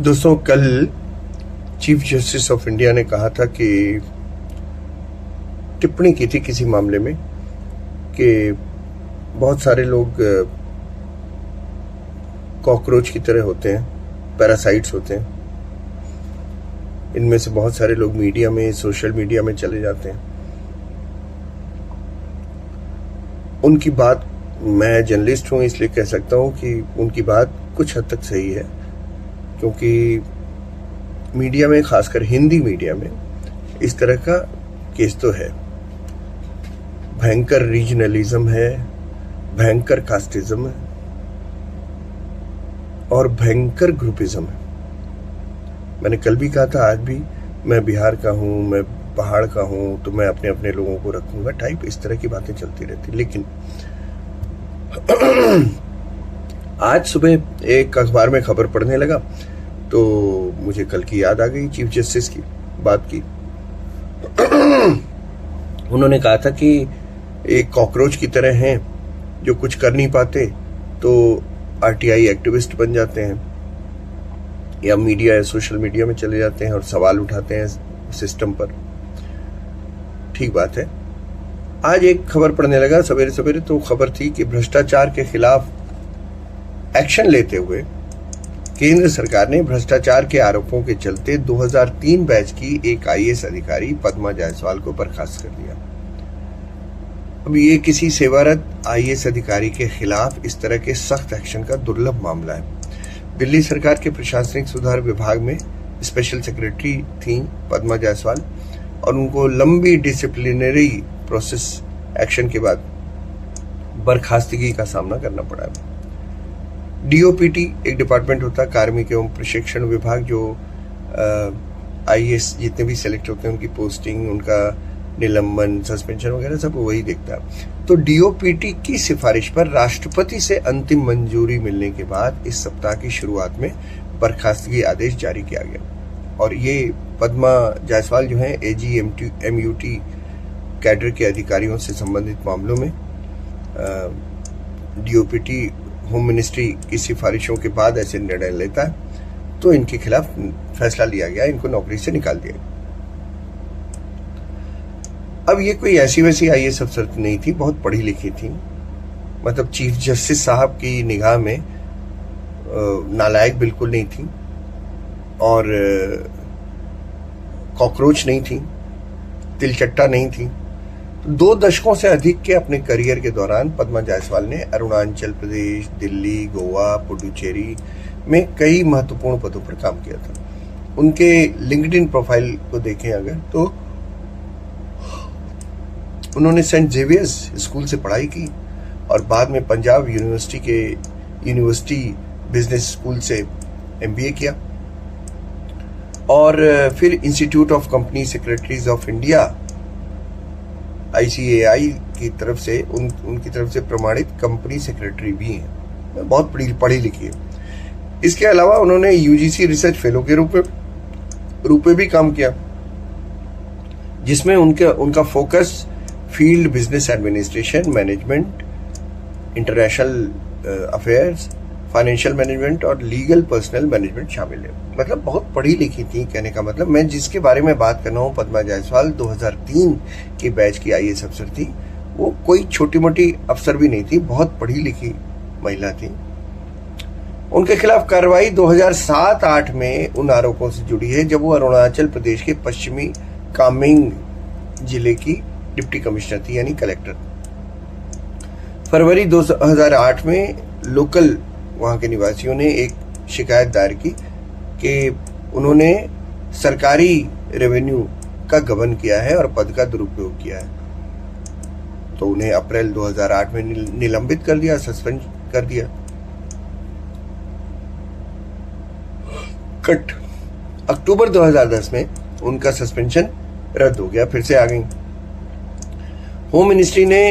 दोस्तों, कल chief justice of India ने कहा था कि टिप्पणी की थी किसी मामले में कि बहुत सारे लोग कॉकरोच की तरह होते हैं, पैरासाइट्स होते हैं। इनमें से बहुत सारे लोग मीडिया में, सोशल मीडिया में चले जाते हैं। उनकी बात, मैं जर्नलिस्ट हूं इसलिए कह सकता हूं कि उनकी बात कुछ हद तक सही है, क्योंकि मीडिया में, खासकर हिंदी मीडिया में, इस तरह का केस तो है। भयंकर रीजनलिज्म है, भयंकर कास्टिज्म है और भयंकर ग्रुपिज्म है। मैंने कल भी कहा था, आज भी, मैं बिहार का हूं, मैं पहाड़ का हूं, तो मैं अपने अपने लोगों को रखूंगा टाइप, इस तरह की बातें चलती रहती। लेकिन आज सुबह एक अखबार में खबर पढ़ने लगा तो मुझे कल की याद आ गई, चीफ जस्टिस की बात की। उन्होंने कहा था कि एक कॉकरोच की तरह हैं जो कुछ कर नहीं पाते तो आरटीआई एक्टिविस्ट बन जाते हैं या मीडिया या सोशल मीडिया में चले जाते हैं और सवाल उठाते हैं सिस्टम पर। ठीक बात है। आज एक खबर पढ़ने लगा सवेरे सवेरे, तो खबर थी कि भ्रष्टाचार के खिलाफ एक्शन लेते हुए केंद्र सरकार ने भ्रष्टाचार के आरोपों के चलते 2003 बैच की एक आईएएस अधिकारी पद्मा जायसवाल को बर्खास्त कर दिया। अब ये किसी सेवारत आईएएस अधिकारी के खिलाफ इस तरह के सख्त एक्शन का दुर्लभ मामला है। दिल्ली सरकार के प्रशासनिक सुधार विभाग में स्पेशल सेक्रेटरी थी पद्मा जायसवाल और उनको लंबी डिसिप्लिनरी प्रोसेस एक्शन के बाद बर्खास्तगी का सामना करना पड़ा है। डीओपीटी एक डिपार्टमेंट होता है, कार्मिक एवं प्रशिक्षण विभाग, जो आईएएस जितने भी सेलेक्ट होते हैं उनकी पोस्टिंग, उनका निलंबन, सस्पेंशन वगैरह सब वही देखता है। तो डीओपीटी की सिफारिश पर राष्ट्रपति से अंतिम मंजूरी मिलने के बाद इस सप्ताह की शुरुआत में बर्खास्तगी आदेश जारी किया गया। और ये पद्मा जायसवाल जो है एजीएमयूटी कैडर के अधिकारियों से संबंधित मामलों में डीओपीटी होम मिनिस्ट्री की सिफारिशों के बाद ऐसे निर्णय लेता है, तो इनके खिलाफ फैसला लिया गया, इनको नौकरी से निकाल दिया। अब ये कोई ऐसी वैसी आईएएस अफसर नहीं थी, बहुत पढ़ी लिखी थी। मतलब चीफ जस्टिस साहब की निगाह में नालायक बिल्कुल नहीं थी और कॉकरोच नहीं थी, तिलचट्टा नहीं थी। 2 दशकों से अधिक के अपने करियर के दौरान पद्मा जायसवाल ने अरुणाचल प्रदेश, दिल्ली, गोवा, पुडुचेरी में कई महत्वपूर्ण पदों पर काम किया था। उनके लिंक्डइन प्रोफाइल को देखें अगर, तो उन्होंने सेंट जेवियर्स स्कूल से पढ़ाई की और बाद में पंजाब यूनिवर्सिटी बिजनेस स्कूल से एमबीए किया और फिर institute of company secretaries of India ICAI की तरफ से उनकी तरफ से प्रमाणित कंपनी सेक्रेटरी भी हैं। बहुत पढ़ी लिखी है। इसके अलावा उन्होंने यूजीसी रिसर्च फेलो के रूप में भी काम किया, जिसमें उनका focus field business administration, management, international affairs, financial management और लीगल पर्सनल मैनेजमेंट शामिल है। मतलब बहुत पढ़ी लिखी थी। कहने का मतलब, मैं जिसके बारे में बात कर रहा हूँ, पद्मा जायसवाल 2003 के बैच की आईएएस अफसर थी। वो कोई छोटी मोटी अफसर भी नहीं थी, बहुत पढ़ी लिखी महिला थी। उनके खिलाफ कार्रवाई 2007-8 में उन आरोपों से जुड़ी है जब वो अरुणाचल प्रदेश के पश्चिमी कामेंग जिले की डिप्टी कमिश्नर थी, यानी कलेक्टर। फरवरी 2008 में लोकल वहां के निवासियों ने एक शिकायत दायर की कि उन्होंने सरकारी रेवेन्यू का गबन किया है और पद का दुरुपयोग किया है। तो उन्हें अप्रैल 2008 में निलंबित कर दिया, सस्पेंड कर दिया। कट अक्टूबर 2010 में उनका सस्पेंशन रद्द हो गया, फिर से आ गई। होम मिनिस्ट्री ने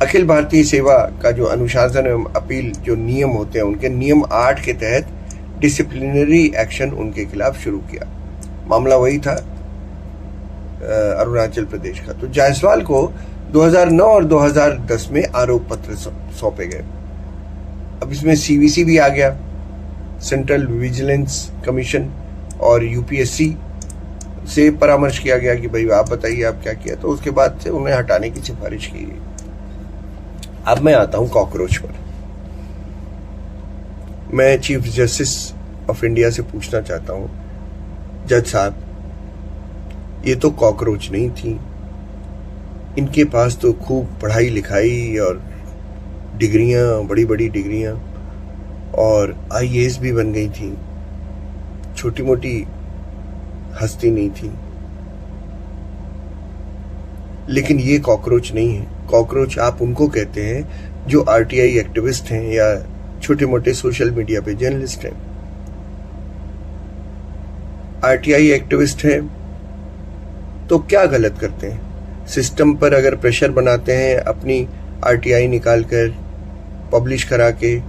अखिल भारतीय सेवा का जो अनुशासन एवं अपील जो नियम होते हैं, उनके नियम 8 के तहत डिसिप्लिनरी एक्शन उनके खिलाफ शुरू किया। मामला वही था अरुणाचल प्रदेश का। तो जायसवाल को 2009 और 2010 में आरोप पत्र सौंपे गए। अब इसमें सीवीसी भी आ गया, सेंट्रल विजिलेंस कमीशन और यूपीएससी से परामर्श किया गया कि भाई आप बताइए आप क्या किया, तो उसके बाद से उन्हें हटाने की सिफारिश की गई। अब मैं आता हूं कॉकरोच पर। मैं चीफ जस्टिस ऑफ इंडिया से पूछना चाहता हूं, जज साहब, ये तो कॉकरोच नहीं थी, इनके पास तो खूब पढ़ाई लिखाई और डिग्रियां, बड़ी बड़ी डिग्रियां, और आईएएस भी बन गई थी, छोटी मोटी हस्ती नहीं थी। लेकिन ये कॉकरोच नहीं है। कॉकरोच आप उनको कहते हैं जो आरटीआई एक्टिविस्ट हैं या छोटे मोटे सोशल मीडिया पे जर्नलिस्ट हैं। आरटीआई एक्टिविस्ट हैं तो क्या गलत करते हैं? सिस्टम पर अगर प्रेशर बनाते हैं, अपनी आरटीआई निकालकर पब्लिश करा के,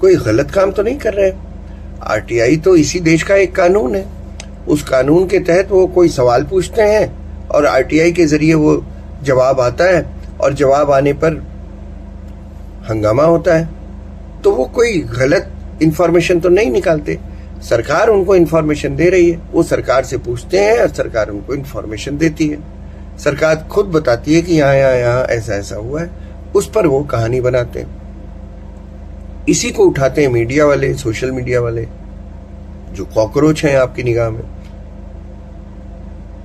कोई गलत काम तो नहीं कर रहे। आरटीआई तो इसी देश का एक कानून है, उस कानून के तहत वो कोई सवाल पूछते हैं और आरटीआई के जरिए वो जवाब आता है, और जवाब आने पर हंगामा होता है। तो वो कोई गलत इंफॉर्मेशन तो नहीं निकालते। सरकार उनको इंफॉर्मेशन दे रही है, वो सरकार से पूछते हैं और सरकार उनको इंफॉर्मेशन देती है। सरकार खुद बताती है कि यहाँ ऐसा ऐसा हुआ है, उस पर वो कहानी बनाते हैं। इसी को उठाते हैं मीडिया वाले, सोशल मीडिया वाले, जो कॉकरोच हैं आपकी निगाह में।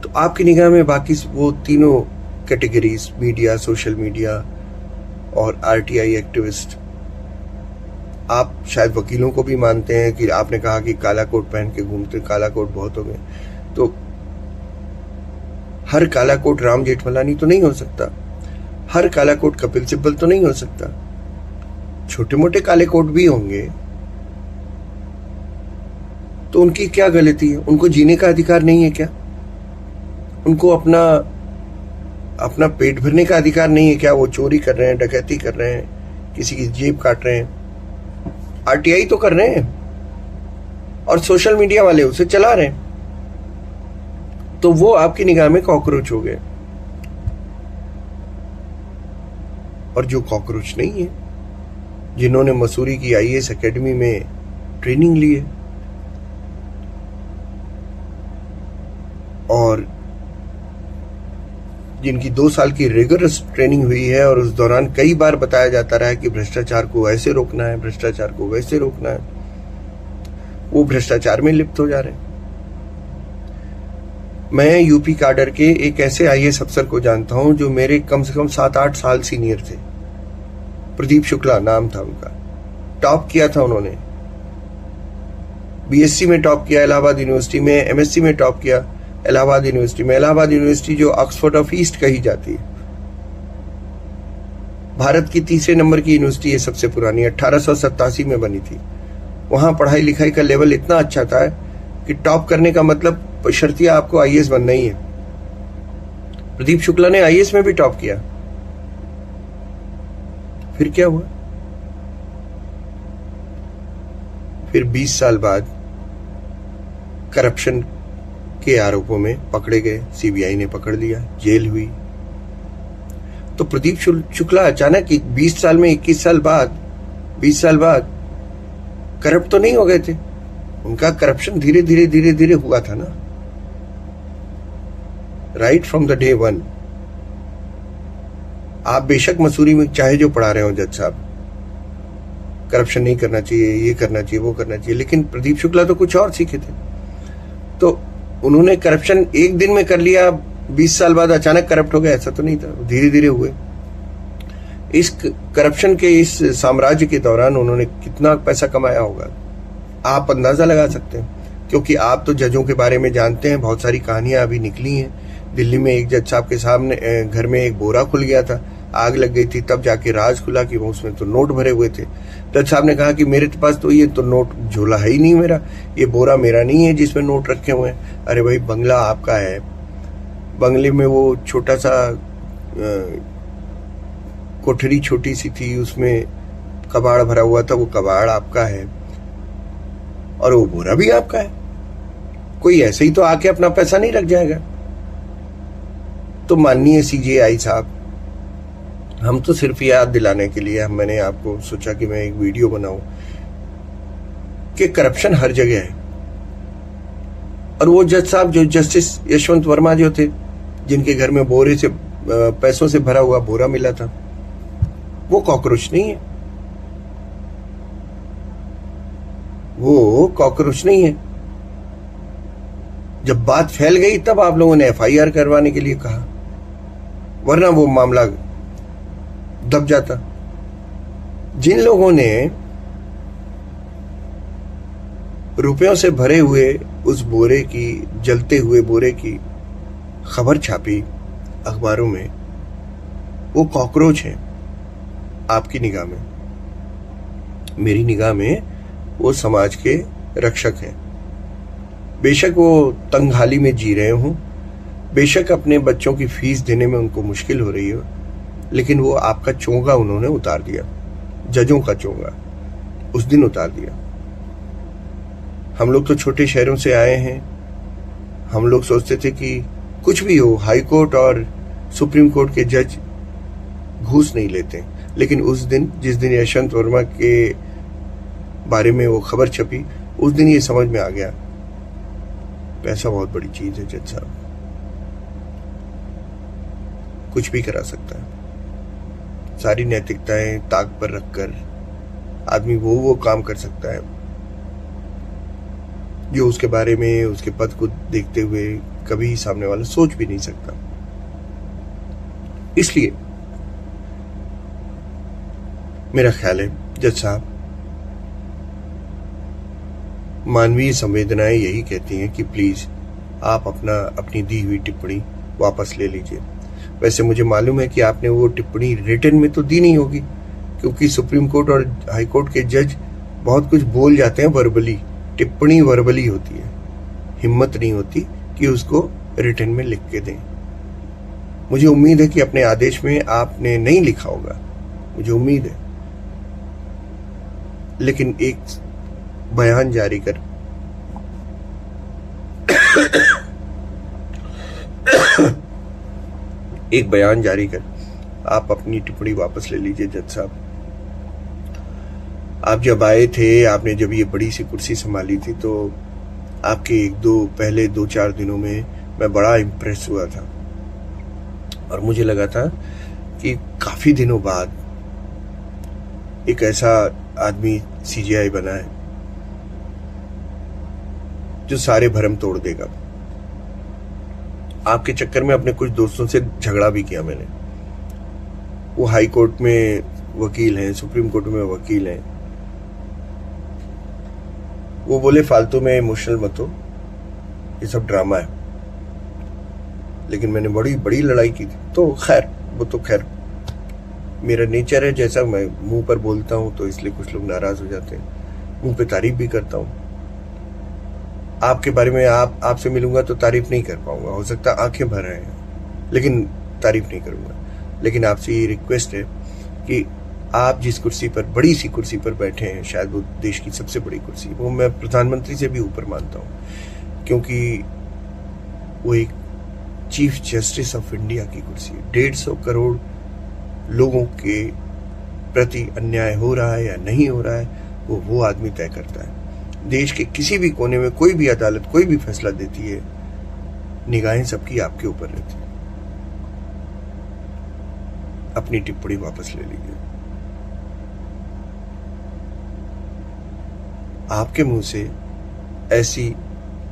तो आपकी निगाह में बाकी वो तीनों कैटेगरीज, मीडिया, सोशल मीडिया और आरटीआई एक्टिविस्ट, आप शायद वकीलों को भी मानते हैं कि आपने कहा कि काला कोट पहन के घूमते, काला कोट बहुत हो गए, तो हर काला कोट राम जेठमलानी तो नहीं हो सकता, हर काला कोट कपिल सिब्बल तो नहीं हो सकता, छोटे मोटे काले कोट भी होंगे। तो उनकी क्या गलती है? उनको जीने का अधिकार नहीं है क्या? उनको अपना पेट भरने का अधिकार नहीं है क्या? वो चोरी कर रहे हैं, डकैती कर रहे हैं, किसी की जेब काट रहे हैं, आरटीआई तो कर रहे हैं, और सोशल मीडिया वाले उसे चला रहे हैं। तो वो आपकी निगाह में कॉकरोच हो गए। और जो कॉकरोच नहीं है, जिन्होंने मसूरी की आईएएस एकेडमी में ट्रेनिंग ली है और जिनकी 2 साल की रिगरस ट्रेनिंग हुई है, और उस दौरान कई बार बताया जाता रहा है कि भ्रष्टाचार को ऐसे रोकना है, भ्रष्टाचार को वैसे रोकना है, वो भ्रष्टाचार में लिप्त हो जा रहे हैं। मैं यूपी काडर के एक ऐसे आईएएस अफसर को जानता हूं जो मेरे कम से कम 7-8 साल सीनियर थे। प्रदीप शुक्ला नाम था उनका। टॉप किया था उन्होंने, बीएससी में टॉप किया इलाहाबाद यूनिवर्सिटी में, एमएससी में टॉप किया इलाहाबाद यूनिवर्सिटी में। इलाहाबाद यूनिवर्सिटी जो ऑक्सफोर्ड ऑफ ईस्ट कही जाती है, भारत की 3रे नंबर की यूनिवर्सिटी है, सबसे पुरानी, 1887 में बनी थी। वहां पढ़ाई लिखाई का लेवल इतना अच्छा था कि टॉप करने का मतलब बशर्तिया आपको आईएएस बनना ही है। प्रदीप शुक्ला ने आईएएस में भी टॉप किया। फिर क्या हुआ? फिर 20 साल बाद करप्शन के आरोपों में पकड़े गए, सीबीआई ने पकड़ लिया, जेल हुई। तो प्रदीप शुक्ला अचानक 20 साल में 21 साल बाद करप्ट तो नहीं हो गए थे। उनका करप्शन धीरे धीरे हुआ था ना, राइट फ्रॉम द डे 1। आप बेशक मसूरी में चाहे जो पढ़ा रहे हो जज साहब, करप्शन नहीं करना चाहिए, ये करना चाहिए, वो करना चाहिए, लेकिन प्रदीप शुक्ला तो कुछ और सीखे थे। तो उन्होंने करप्शन एक दिन में कर लिया, 20 साल बाद अचानक करप्ट हो गया, ऐसा तो नहीं था, धीरे धीरे हुए। इस करप्शन के इस साम्राज्य के दौरान उन्होंने कितना पैसा कमाया होगा आप अंदाजा लगा सकते हैं, क्योंकि आप तो जजों के बारे में जानते हैं। बहुत सारी कहानियां अभी निकली हैं। दिल्ली में एक जज साहब के सामने घर में एक बोरा खुल गया था, आग लग गई थी, तब जाके राज खुला कि वो उसमें तो नोट भरे हुए थे। जज साहब ने कहा कि मेरे पास तो ये तो नोट झोला है ही नहीं, मेरा ये बोरा मेरा नहीं है जिसमें नोट रखे हुए हैं। अरे भाई, बंगला आपका है, बंगले में वो छोटा सा कोठरी छोटी सी थी, उसमें कबाड़ भरा हुआ था, वो कबाड़ आपका है और वो बोरा भी आपका है। कोई ऐसे ही तो आके अपना पैसा नहीं रख जाएगा। तो माननीय सीजेआई साहब, हम तो सिर्फ याद दिलाने के लिए मैंने आपको सोचा कि मैं एक वीडियो बनाऊं। कि करप्शन हर जगह है। और वो जज साहब जो जस्टिस यशवंत वर्मा जो थे, जिनके घर में बोरे से पैसों से भरा हुआ बोरा मिला था, वो कॉकरोच नहीं है, वो कॉकरोच नहीं है। जब बात फैल गई तब आप लोगों ने एफआईआर करवाने के लिए कहा, वरना वो मामला दब जाता। जिन लोगों ने रुपयों से भरे हुए उस बोरे की, जलते हुए बोरे की खबर छापी अखबारों में, वो कॉकरोच हैं आपकी निगाह में। मेरी निगाह में वो समाज के रक्षक हैं। बेशक वो तंगहाली में जी रहे हों, बेशक अपने बच्चों की फीस देने में उनको मुश्किल हो रही हो, लेकिन वो आपका चोंगा उन्होंने उतार दिया, जजों का चोंगा उस दिन उतार दिया। हम लोग तो छोटे शहरों से आए हैं, हम लोग सोचते थे कि कुछ भी हो, हाई कोर्ट और सुप्रीम कोर्ट के जज घूस नहीं लेते, लेकिन उस दिन, जिस दिन यशवंत वर्मा के बारे में वो खबर छपी, उस दिन ये समझ में आ गया, पैसा बहुत बड़ी चीज है। जज साहब कुछ भी करा सकता है। सारी नैतिकताएं ताक पर रखकर आदमी वो काम कर सकता है जो उसके बारे में, उसके पद को देखते हुए कभी सामने वाला सोच भी नहीं सकता। इसलिए मेरा ख्याल है जज साहब, मानवीय संवेदनाएं यही कहती हैं कि प्लीज आप अपनी दी हुई टिप्पणी वापस ले लीजिए। वैसे मुझे मालूम है कि आपने वो टिप्पणी रिटन में तो दी नहीं होगी, क्योंकि सुप्रीम कोर्ट और हाई कोर्ट के जज बहुत कुछ बोल जाते हैं वर्बली, टिप्पणी वर्बली होती है, हिम्मत नहीं होती कि उसको रिटन में लिख के दें। मुझे उम्मीद है कि अपने आदेश में आपने नहीं लिखा होगा, मुझे उम्मीद है, लेकिन एक बयान जारी कर एक बयान जारी कर आप अपनी टिप्पणी वापस ले लीजिए। जज साहब, आप जब आए थे, आपने जब ये बड़ी सी कुर्सी संभाली थी, तो आपके पहले 2-4 दिनों में मैं बड़ा इम्प्रेस हुआ था और मुझे लगा था कि काफी दिनों बाद एक ऐसा आदमी सीजीआई बना है जो सारे भरम तोड़ देगा। आपके चक्कर में अपने कुछ दोस्तों से झगड़ा भी किया मैंने। वो हाई कोर्ट में वकील हैं, सुप्रीम कोर्ट में वकील हैं। वो बोले फालतू में इमोशनल मत हो, ये सब ड्रामा है। लेकिन मैंने बड़ी बड़ी लड़ाई की थी। तो खैर, वो तो खैर मेरा नेचर है, जैसा मैं मुंह पर बोलता हूं तो इसलिए कुछ लोग नाराज हो जाते हैं। मुंह पे तारीफ भी करता हूं। आपके बारे में आपसे मिलूंगा तो तारीफ नहीं कर पाऊंगा, हो सकता है आंखें भर आए, लेकिन तारीफ नहीं करूंगा। लेकिन आपसे ये रिक्वेस्ट है कि आप जिस कुर्सी पर, बड़ी सी कुर्सी पर बैठे हैं, शायद वो देश की सबसे बड़ी कुर्सी, वो मैं प्रधानमंत्री से भी ऊपर मानता हूं, क्योंकि वो एक चीफ जस्टिस ऑफ इंडिया की कुर्सी है। 150 करोड़ लोगों के प्रति अन्याय हो रहा है या नहीं हो रहा है, वो आदमी तय करता है। देश के किसी भी कोने में कोई भी अदालत कोई भी फैसला देती है, निगाहें सबकी आपके ऊपर रहती है। अपनी टिप्पणी वापस ले लीजिए। आपके मुंह से ऐसी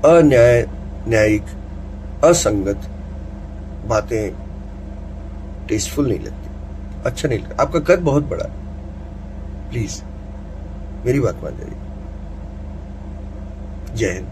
न्यायिक, असंगत बातें टेस्टफुल नहीं लगती, अच्छा नहीं लगता। आपका कद बहुत बड़ा है, प्लीज मेरी बात मान जाइए। जय हिंद।